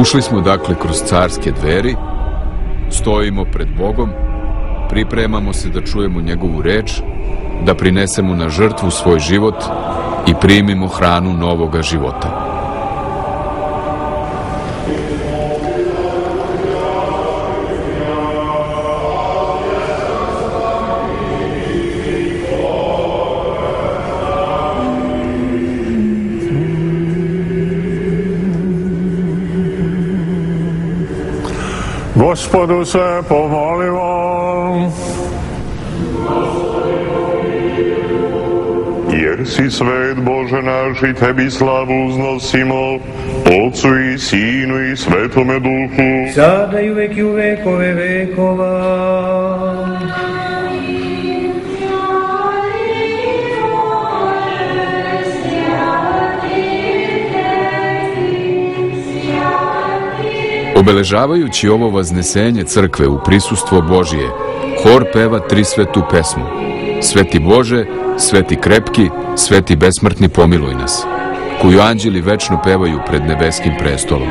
Ušli smo dakle kroz carske dveri, stojimo pred Bogom, pripremamo se da čujemo njegovu reč, da prinesemo na žrtvu svoj život i primimo hranu novoga života. Gospodu se pomolimo. Jer si svet, Bože naš, i tebi slavu uznosimo, Otcu i Sinu i Svetome Duhu. Sada i uvek i u vekove vekova. Obeležavajući ovo vaznesenje crkve u prisustvo Božije, hor peva trisvetu pesmu. Sveti Bože, sveti krepki, sveti besmrtni pomiluj nas, koju anđeli večno pevaju pred nebeskim prestolom.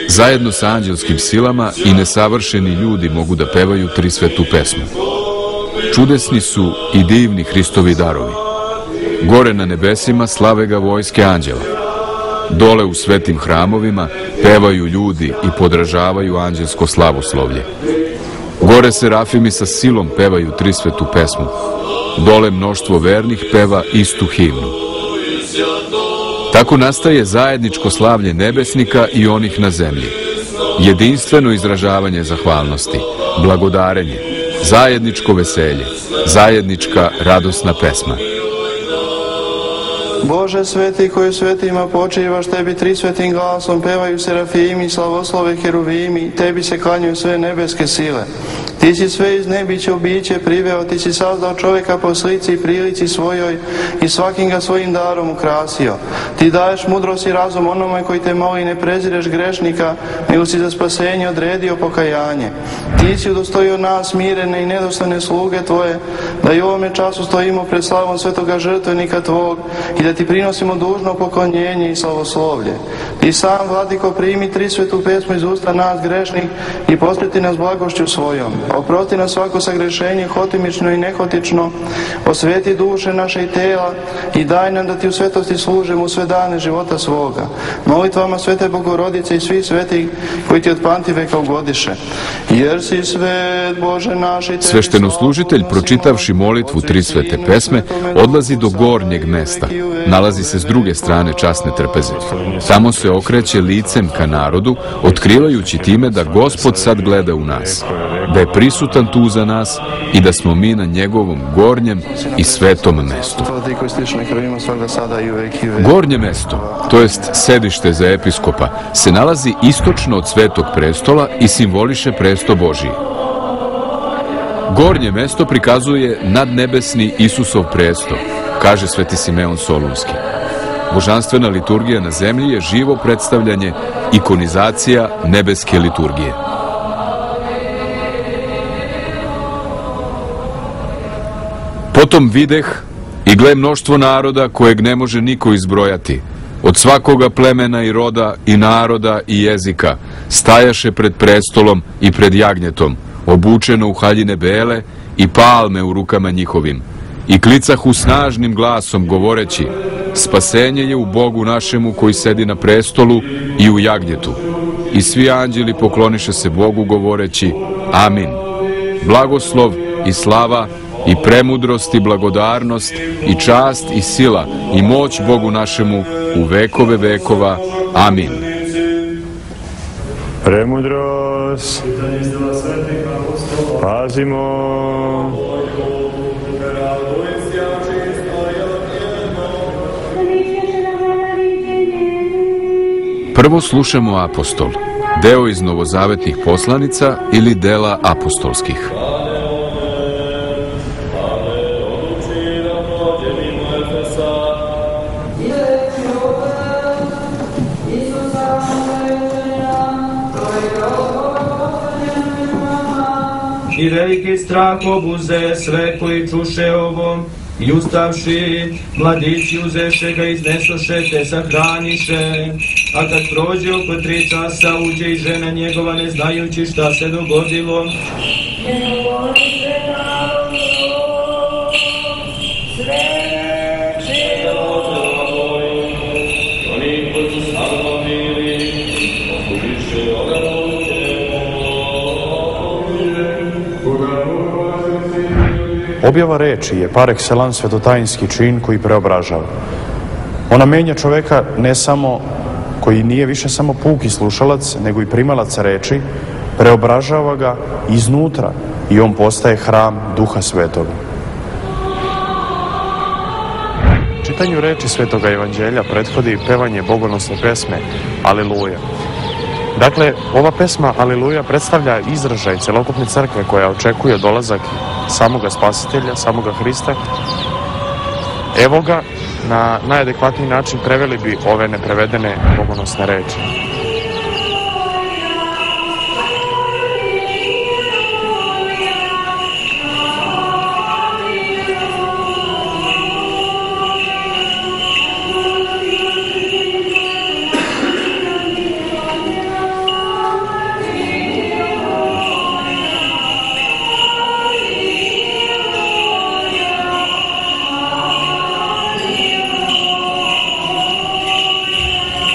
Zajedno sa anđelskim silama i nesavršeni ljudi mogu da pevaju trisvetu pesmu. Čudesni su i divni Hristovi darovi. Gore na nebesima slave ga vojske anđela. Dole u svetim hramovima pevaju ljudi i podražavaju anđelsko slavoslovlje. Gore serafimi sa silom pevaju trisvetu pesmu. Dole mnoštvo vernih peva istu himnu. Tako nastaje zajedničko slavlje nebesnika i onih na zemlji. Jedinstveno izražavanje zahvalnosti, blagodarenje, zajedničko veselje, zajednička radosna pesma. Bože sveti koji svetima počivaš, tebi trisvetim glasom pevaju serafimi, slavoslove heruvimi, tebi se klanjaju sve nebeske sile. Ti si sve iz nebića u biće priveo, ti si sazdao čovjeka po slici i prilici svojoj i svakim ga svojim darom ukrasio. Ti daješ mudrost i razum onome koji te moli, ne prezireš grešnika, nego si za spasenje odredio pokajanje. Ti si udostojio nas smirene i nedostojne sluge tvoje, da i u ovome času stojimo pred slavom svetoga žrtvenika tvog i da ti prinosimo dužno poklonjenje i slavoslovlje. Ti sam, Vladiko, primi trisvetu pesmu iz usta nas grešnih i pospreti nas blagošću svojom. Oprosti nas svako sagrešenje, hotimično i nehotično, osveti duše naše i tela i daj nam da ti u svetosti služimo u sve dane života svoga. Molitvama Svete Bogorodice i svih svetih koji ti od pamtiveka ugodiše. Jer si svet, Bože naš, i Sveštenoslužitelj, pročitavši molitvu trisvete pesme, odlazi do gornjeg mesta. Nalazi se s druge strane časne trpeze. Tamo se okreće licem ka narodu, otkrivajući time da Gospod sad gleda u nas, da je prisutan tu za nas i da smo mi na njegovom gornjem i svetom mestu. Gornje mesto, to jest sedište za episkopa, se nalazi istočno od svetog prestola i simboliše presto Božiji. Gornje mesto prikazuje nadnebesni Isusov presto, kaže sveti Simeon Solunski. Božanstvena liturgija na zemlji je živo predstavljanje, ikonizacija nebeske liturgije. Potom videh i gle mnoštvo naroda kojeg ne može niko izbrojati, Od svakoga plemena i roda i naroda i jezika stajaše pred prestolom i pred jagnjetom, obučeno u haljine bele i palme u rukama njihovim. I klicahu snažnim glasom govoreći: spasenje je u Bogu našemu koji sedi na prestolu i u jagnjetu. I svi anđeli pokloniše se Bogu govoreći: amin. Blagoslov i slava i premudrost i blagodarnost i čast i sila i moć Bogu našemu u vekove vekova. Amin. Premudrost. Pazimo. Prvo slušamo apostol, deo iz novozavetnih poslanica ili dela apostolskih. I veliki strah obuze sve koji čuše ovo, i ustavši, mladići uzeše ga, iznesoše te sahraniše. A kad prođe oko 3 časa, uđe i žena njegova, ne znajući šta se dogodilo. Objava reči je par excellence svetotajinski čin koji preobražava. Ona menja čoveka ne samo, koji nije više samo puki slušalac, nego i primalac reči, preobražava ga iznutra i on postaje hram Duha Svetoga. Čitanju reči Svetoga Evanđelja prethodi pevanje bogonosne pesme Aleluja. Dakle, ova pesma Aleluja predstavlja izražaj celokupne crkve koja očekuje dolazak samoga Spasitelja, samoga Hrista. Evo ga, na najadekvatniji način preveli bi ove neprevedene bogonosne reči.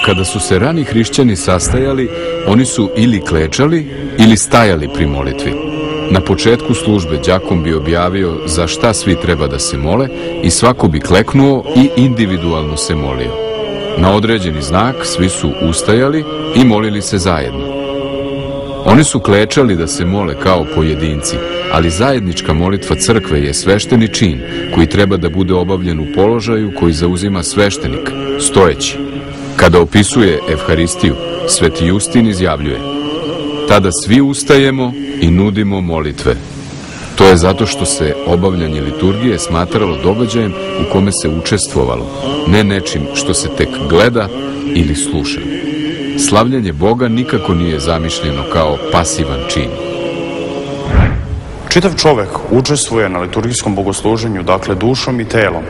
Kada su se rani hrišćani sastajali, oni su ili klečali ili stajali pri molitvi. Na početku službe đakon bi objavio za šta svi treba da se mole i svako bi kleknuo i individualno se molio. Na određeni znak svi su ustajali i molili se zajedno. Oni su klečali da se mole kao pojedinci, ali zajednička molitva crkve je svešteni čin koji treba da bude obavljen u položaju koji zauzima sveštenik, stojeći. Kada opisuje Evharistiju, Sveti Justin izjavljuje: tada svi ustajemo i nudimo molitve. To je zato što se obavljanje liturgije smatralo događajem u kome se učestvovalo, ne nečim što se tek gleda ili sluša. Slavljanje Boga nikako nije zamišljeno kao pasivan čin. Čitav čovek učestvuje na liturgijskom bogosluženju, dakle dušom i telom.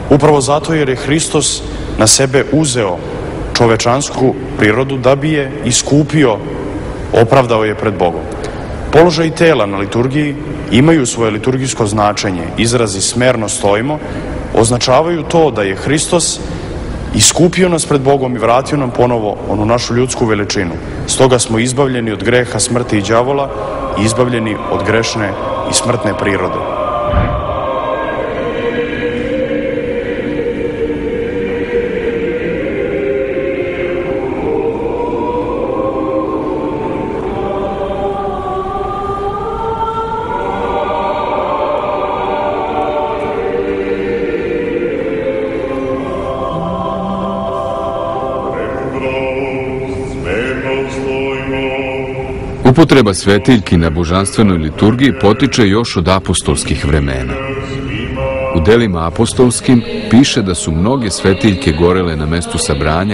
Upravo zato jer je Hristos na sebe uzeo čovečansku prirodu da bi je iskupio, opravdao je pred Bogom. Položaj tela na liturgiji imaju svoje liturgijsko značenje. Izrazi smerno stojimo označavaju to da je Hristos iskupio nas pred Bogom i vratio nam ponovo onu našu ljudsku veličinu. Stoga smo izbavljeni od greha, smrti i đavola i izbavljeni od grešne i smrtne prirode. Upotreba svetiljki na božanstvenoj liturgiji potiče još od apostolskih vremena. U delima apostolskim piše da su mnoge svetiljke gorele na mestu sabranja